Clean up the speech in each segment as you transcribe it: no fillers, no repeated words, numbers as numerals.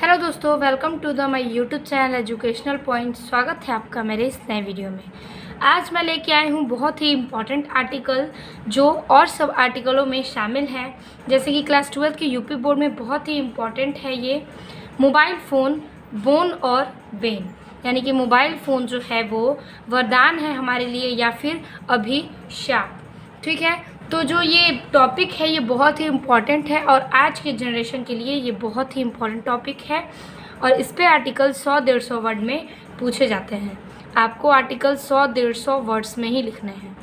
Hello दोस्तों, welcome to the my YouTube channel educational point. स्वागत है आपका मेरे इस नए वीडियो में। आज मैं लेके आई हूँ बहुत ही इम्पॉर्टेंट आर्टिकल जो और सब आर्टिकलों में शामिल है। जैसे कि क्लास 12 के यूपी बोर्ड में बहुत ही इम्पॉर्टेंट है ये मोबाइल फ़ोन बोन और बेन, यानी कि मोबाइल फ़ोन जो है वो वरदान है हमारे लिए या फिर अभिशाप। ठीक है, तो जो ये टॉपिक है ये बहुत ही इम्पॉर्टेंट है और आज के जनरेशन के लिए ये बहुत ही इम्पॉर्टेंट टॉपिक है और इस पे आर्टिकल 100-150 वर्ड में पूछे जाते हैं। आपको आर्टिकल 100-150 वर्ड्स में ही लिखने हैं,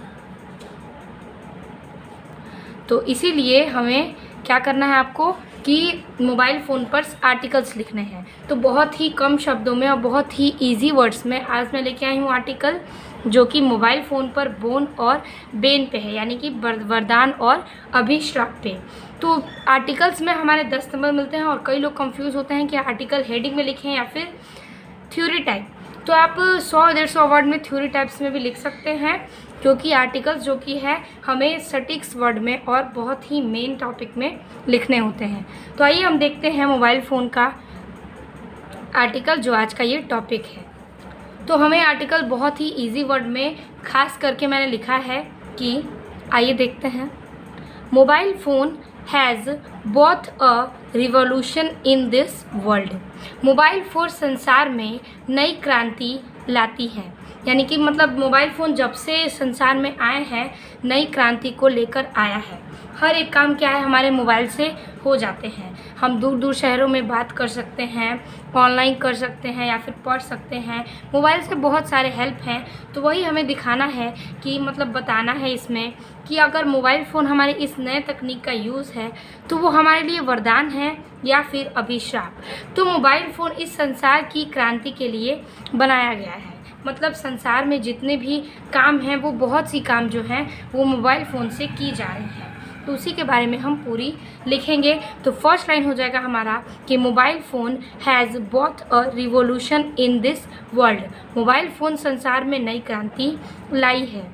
तो इसीलिए हमें क्या करना है आपको कि मोबाइल फ़ोन पर आर्टिकल्स लिखने हैं। तो बहुत ही कम शब्दों में और बहुत ही इजी वर्ड्स में आज मैं लेके आई हूँ आर्टिकल जो कि मोबाइल फ़ोन पर बोन और बेन पे है, यानी कि वरदान और अभिशाप पे। तो आर्टिकल्स में हमारे 10 नंबर मिलते हैं और कई लोग कंफ्यूज होते हैं कि आर्टिकल हेडिंग में लिखें या फिर थ्योरी टाइप। तो आप 100-150 वर्ड में थ्योरी टाइप्स में भी लिख सकते हैं, क्योंकि आर्टिकल्स जो कि है हमें सटीक्स वर्ड में और बहुत ही मेन टॉपिक में लिखने होते हैं। तो आइए हम देखते हैं मोबाइल फ़ोन का आर्टिकल जो आज का ये टॉपिक है। तो हमें आर्टिकल बहुत ही इजी वर्ड में खास करके मैंने लिखा है कि आइए देखते हैं। Mobile phone has both a revolution in this world. Mobile phone संसार में नई क्रांति लाती है, यानी कि मतलब मोबाइल फ़ोन जब से संसार में आए हैं नई क्रांति को लेकर आया है। हर एक काम क्या है हमारे मोबाइल से हो जाते हैं। हम दूर दूर शहरों में बात कर सकते हैं, ऑनलाइन कर सकते हैं या फिर पढ़ सकते हैं। मोबाइल से बहुत सारे हेल्प हैं। तो वही हमें दिखाना है कि मतलब बताना है इसमें कि अगर मोबाइल फ़ोन हमारे इस नए तकनीक का यूज़ है तो वो हमारे लिए वरदान है या फिर अभिशाप। तो मोबाइल फ़ोन इस संसार की क्रांति के लिए बनाया गया है। मतलब संसार में जितने भी काम हैं वो बहुत सी काम जो हैं वो मोबाइल फ़ोन से की जा रहे हैं। तो उसी के बारे में हम पूरी लिखेंगे। तो फर्स्ट लाइन हो जाएगा हमारा कि mobile phone has both a revolution in this world. Mobile phone संसार में नई क्रांति लाई है।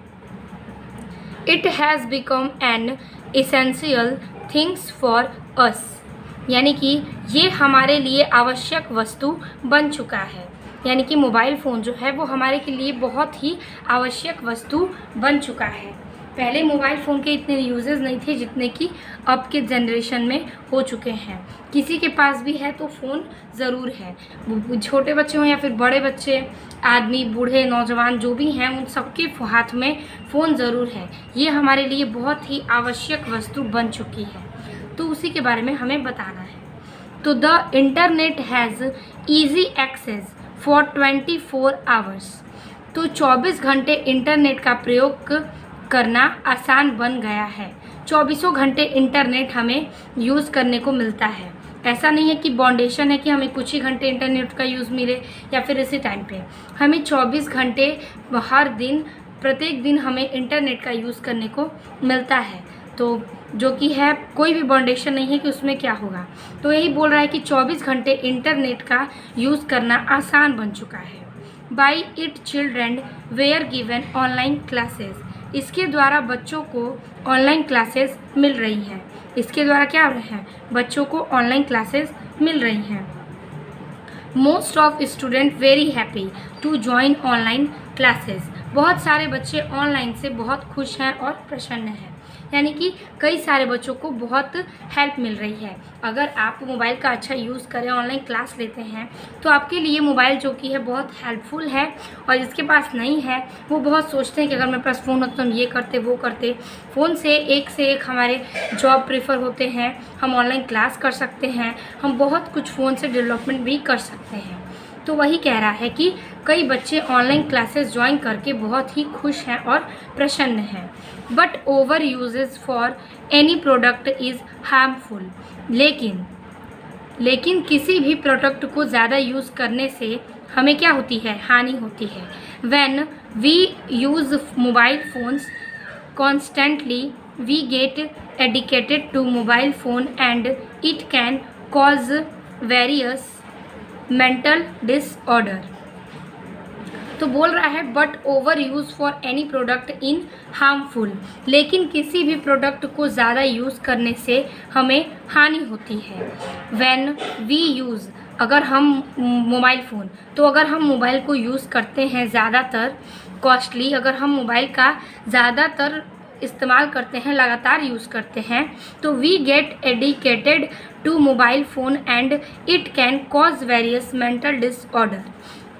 It has become an essential things for us, यानी कि ये हमारे लिए आवश्यक वस्तु बन चुका है। यानी कि मोबाइल फ़ोन जो है वो हमारे के लिए बहुत ही आवश्यक वस्तु बन चुका है। पहले मोबाइल फ़ोन के इतने यूजेस नहीं थे जितने कि अब के जनरेशन में हो चुके हैं। किसी के पास भी है तो फ़ोन ज़रूर है, छोटे बच्चे हों या फिर बड़े बच्चे, आदमी, बूढ़े, नौजवान जो भी हैं उन सबके हाथ में फ़ोन ज़रूर है। ये हमारे लिए बहुत ही आवश्यक वस्तु बन चुकी है। तो उसी के बारे में हमें बताना है। तो the internet has easy access for 24 hours. तो 24 घंटे इंटरनेट का प्रयोग करना आसान बन गया है। 24 घंटे इंटरनेट हमें यूज़ करने को मिलता है। ऐसा नहीं है कि बाउंडेशन है कि हमें कुछ ही घंटे इंटरनेट का यूज़ मिले या फिर इसी टाइम पे। हमें 24 घंटे हर दिन, प्रत्येक दिन हमें इंटरनेट का यूज़ करने को मिलता है। तो जो कि है कोई भी बाउंडेशन नहीं है कि उसमें क्या होगा। तो यही बोल रहा है कि 24 घंटे इंटरनेट का यूज़ करना आसान बन चुका है। By it children were given online classes. इसके द्वारा बच्चों को ऑनलाइन क्लासेस मिल रही हैं। इसके द्वारा क्या हो रहा है, बच्चों को ऑनलाइन क्लासेस मिल रही हैं। Most of student very happy to join online classes. बहुत सारे बच्चे ऑनलाइन से बहुत खुश हैं और प्रसन्न हैं, यानी कि कई सारे बच्चों को बहुत हेल्प मिल रही है। अगर आप मोबाइल का अच्छा यूज़ करें, ऑनलाइन क्लास लेते हैं तो आपके लिए मोबाइल जो कि है बहुत हेल्पफुल है। और जिसके पास नहीं है वो बहुत सोचते हैं कि अगर मेरे पास फ़ोन होता तो हम ये करते वो करते। फ़ोन से एक हमारे जॉब प्रेफर होते हैं, हम ऑनलाइन क्लास कर सकते हैं, हम बहुत कुछ फ़ोन से डेवलपमेंट भी कर सकते हैं। तो वही कह रहा है कि कई बच्चे ऑनलाइन क्लासेस ज्वाइन करके बहुत ही खुश हैं और प्रसन्न हैं। But over uses for any product is harmful. लेकिन किसी भी प्रोडक्ट को ज़्यादा यूज़ करने से हमें क्या होती है, हानि होती है। When we use mobile phones constantly we get addicted to mobile phone and it can cause various mental disorder. तो बोल रहा है but over use for any product in harmful. लेकिन किसी भी प्रोडक्ट को ज़्यादा यूज़ करने से हमें हानि होती है। व्हेन वी यूज़ अगर हम मोबाइल फ़ोन, तो अगर हम मोबाइल को यूज़ करते हैं ज़्यादातर कॉस्टली, अगर हम मोबाइल का ज़्यादातर इस्तेमाल करते हैं, लगातार यूज़ करते हैं, तो we get addicted to mobile phone and it can cause various mental disorder.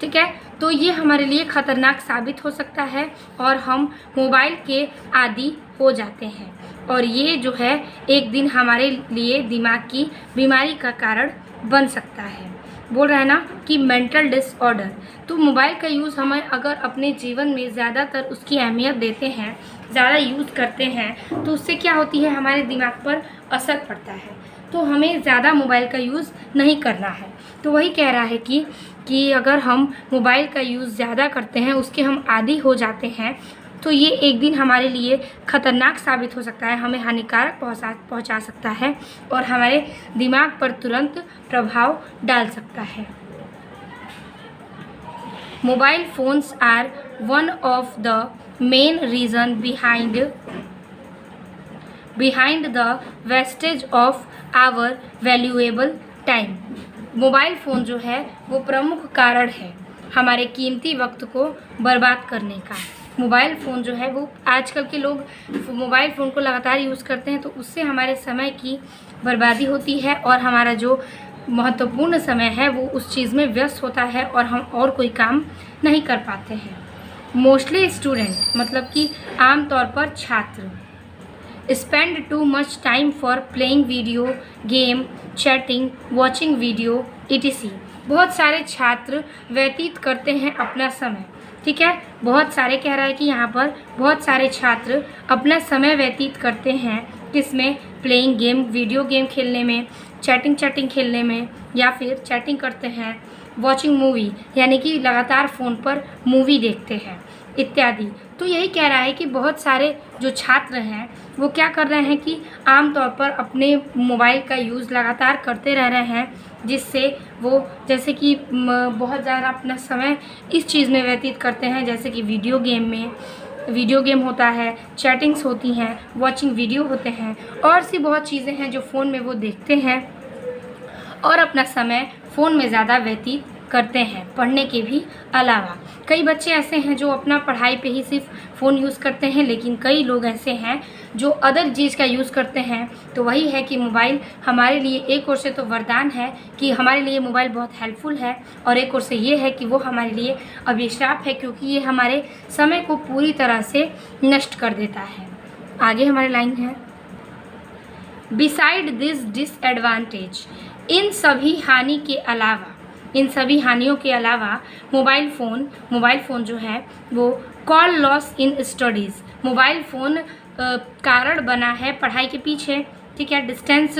ठीक है, तो ये हमारे लिए ख़तरनाक साबित हो सकता है और हम मोबाइल के आदी हो जाते हैं, और ये जो है एक दिन हमारे लिए दिमाग की बीमारी का कारण बन सकता है। बोल रहा है ना कि मेंटल डिसऑर्डर। तो मोबाइल का यूज़ हमें अगर अपने जीवन में ज़्यादातर उसकी अहमियत देते हैं, ज़्यादा यूज़ करते हैं, तो उससे क्या होती है, हमारे दिमाग पर असर पड़ता है। तो हमें ज़्यादा मोबाइल का यूज़ नहीं करना है। तो वही कह रहा है कि अगर हम मोबाइल का यूज़ ज़्यादा करते हैं, उसके हम आदी हो जाते हैं, तो ये एक दिन हमारे लिए ख़तरनाक साबित हो सकता है, हमें हानिकारक पहुंचा सकता है और हमारे दिमाग पर तुरंत प्रभाव डाल सकता है। Mobile phones are one of the main reason behind the wastage of our valuable time. Mobile phone जो है वो प्रमुख कारण है हमारे कीमती वक्त को बर्बाद करने का। मोबाइल फ़ोन जो है वो आजकल के लोग मोबाइल फ़ोन को लगातार यूज़ करते हैं, तो उससे हमारे समय की बर्बादी होती है और हमारा जो महत्वपूर्ण समय है वो उस चीज़ में व्यस्त होता है और हम और कोई काम नहीं कर पाते हैं। मोस्टली स्टूडेंट, मतलब कि आम तौर पर छात्र, spend too much time for playing video game, chatting, watching video etc। बहुत सारे छात्र व्यतीत करते हैं अपना समय। ठीक है, बहुत सारे कह रहा है कि यहाँ पर बहुत सारे छात्र अपना समय व्यतीत करते हैं किसमें, प्लेइंग गेम, वीडियो गेम खेलने में, चैटिंग खेलने में, या फिर चैटिंग करते हैं, वॉचिंग मूवी यानी कि लगातार फ़ोन पर मूवी देखते हैं इत्यादि। तो यही कह रहा है कि बहुत सारे जो छात्र हैं वो क्या कर रहे हैं कि आम तौर पर अपने मोबाइल का यूज़ लगातार करते रह रहे हैं, जिससे वो जैसे कि बहुत ज़्यादा अपना समय इस चीज़ में व्यतीत करते हैं, जैसे कि वीडियो गेम होता है, चैटिंग्स होती हैं, वॉचिंग वीडियो होते हैं, और सी बहुत चीज़ें हैं जो फ़ोन में वो देखते हैं और अपना समय फ़ोन में ज़्यादा व्यतीत करते हैं, पढ़ने के भी अलावा। कई बच्चे ऐसे हैं जो अपना पढ़ाई पे ही सिर्फ फ़ोन यूज़ करते हैं, लेकिन कई लोग ऐसे हैं जो अदर चीज़ का यूज़ करते हैं। तो वही है कि मोबाइल हमारे लिए एक ओर से तो वरदान है कि हमारे लिए मोबाइल बहुत हेल्पफुल है, और एक ओर से ये है कि वो हमारे लिए अभिशाप है, क्योंकि ये हमारे समय को पूरी तरह से नष्ट कर देता है। आगे हमारी लाइन है, बिसाइड दिस डिसएडवांटेज, इन सभी हानियों के अलावा मोबाइल फ़ोन जो है वो call loss in studies, mobile phone कारण बना है पढ़ाई के पीछे। ठीक है, डिस्टेंस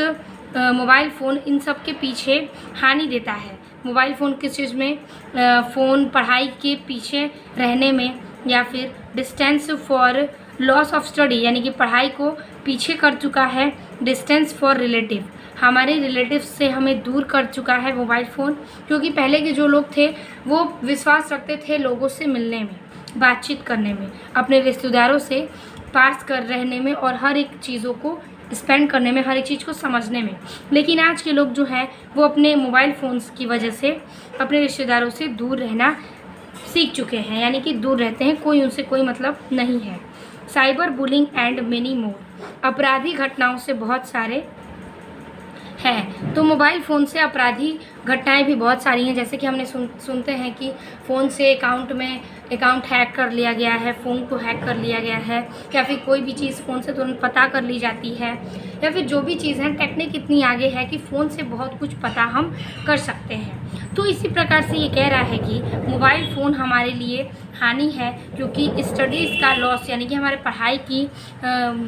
मोबाइल फ़ोन इन सब के पीछे हानि देता है। मोबाइल फ़ोन किस चीज़ में, फ़ोन पढ़ाई के पीछे रहने में, या फिर distance for loss of study यानी कि पढ़ाई को पीछे कर चुका है। डिस्टेंस फॉर रिलेटिव, हमारे रिलेटिव से हमें दूर कर चुका है मोबाइल फ़ोन, क्योंकि पहले के जो लोग थे वो विश्वास रखते थे लोगों से मिलने में, बातचीत करने में, अपने रिश्तेदारों से पास कर रहने में और हर एक चीज़ों को स्पेंड करने में, हर एक चीज़ को समझने में। लेकिन आज के लोग जो हैं वो अपने मोबाइल फ़ोन्स की वजह से अपने रिश्तेदारों से दूर रहना सीख चुके हैं, यानी कि दूर रहते हैं, कोई उनसे कोई मतलब नहीं है। Cyber bullying and many more, अपराधी घटनाओं से बहुत सारे हैं। तो मोबाइल फ़ोन से अपराधी घटनाएं भी बहुत सारी हैं, जैसे कि हमने सुनते हैं कि फ़ोन से अकाउंट हैक कर लिया गया है, फ़ोन को हैक कर लिया गया है, या फिर कोई भी चीज़ फ़ोन से तुरंत पता कर ली जाती है, या फिर जो भी चीज़ है, टेक्निक इतनी आगे है कि फ़ोन से बहुत कुछ पता हम कर सकते हैं। तो इसी प्रकार से ये कह रहा है कि मोबाइल फ़ोन हमारे लिए हानि है, क्योंकि स्टडीज़ का लॉस यानी कि हमारे पढ़ाई की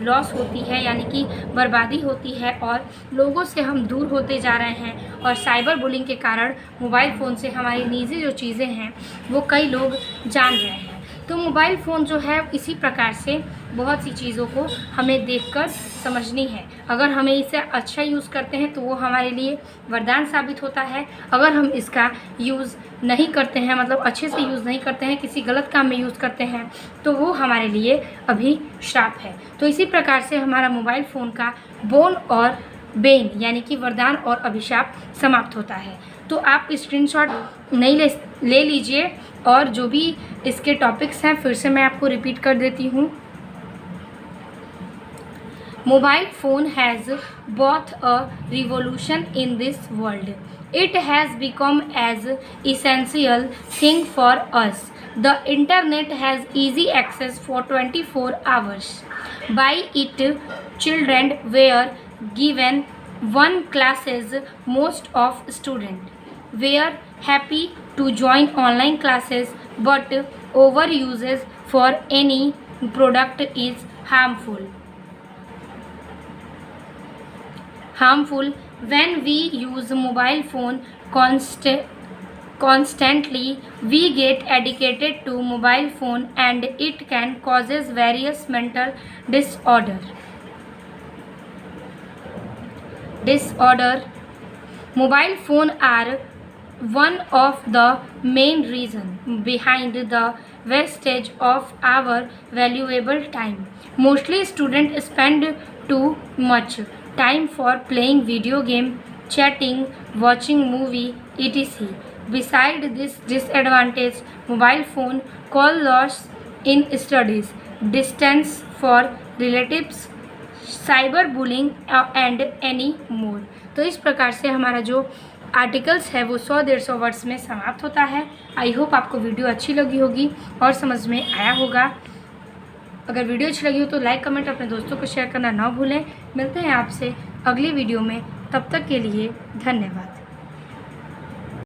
लॉस होती है, यानी कि बर्बादी होती है, और लोगों से हम दूर होते जा रहे हैं, और साइबर बुलिंग के कारण मोबाइल फ़ोन से हमारी निजी जो चीज़ें हैं वो कई लोग जान रहे हैं। तो मोबाइल फ़ोन जो है इसी प्रकार से बहुत सी चीज़ों को हमें देखकर समझनी है। अगर हमें इसे अच्छा यूज़ करते हैं तो वो हमारे लिए वरदान साबित होता है। अगर हम इसका यूज़ नहीं करते हैं, मतलब अच्छे से यूज़ नहीं करते हैं, किसी गलत काम में यूज़ करते हैं, तो वो हमारे लिए अभिशाप है। तो इसी प्रकार से हमारा मोबाइल फ़ोन का बोन और बेन यानी कि वरदान और अभिशाप समाप्त होता है। तो आप स्क्रीनशॉट नहीं ले लीजिए। और जो भी इसके टॉपिक्स हैं फिर से मैं आपको रिपीट कर देती हूँ। Mobile phone has brought a revolution in this world. It has become as essential thing for us. The internet has easy access for 24 hours. By it, children were given one classes. Most of students were happy to join online classes, but overuses for any product is harmful. When we use mobile phone constantly, we get addicted to mobile phone, and it can causes various mental disorder. Mobile phone are one of the main reason behind the wastage of our valuable time. Mostly students spend too much time for playing video game, chatting, watching movie, etc. Beside this disadvantage, mobile phone cause loss in studies, distance for relatives, cyber bullying and any more. तो इस प्रकार से हमारा जो articles है वो 100-150 words में समाप्त होता है। आई होप आपको वीडियो अच्छी लगी होगी और समझ में आया होगा। अगर वीडियो अच्छी लगी हो तो लाइक कमेंट अपने दोस्तों को शेयर करना ना भूलें। मिलते हैं आपसे अगली वीडियो में, तब तक के लिए धन्यवाद।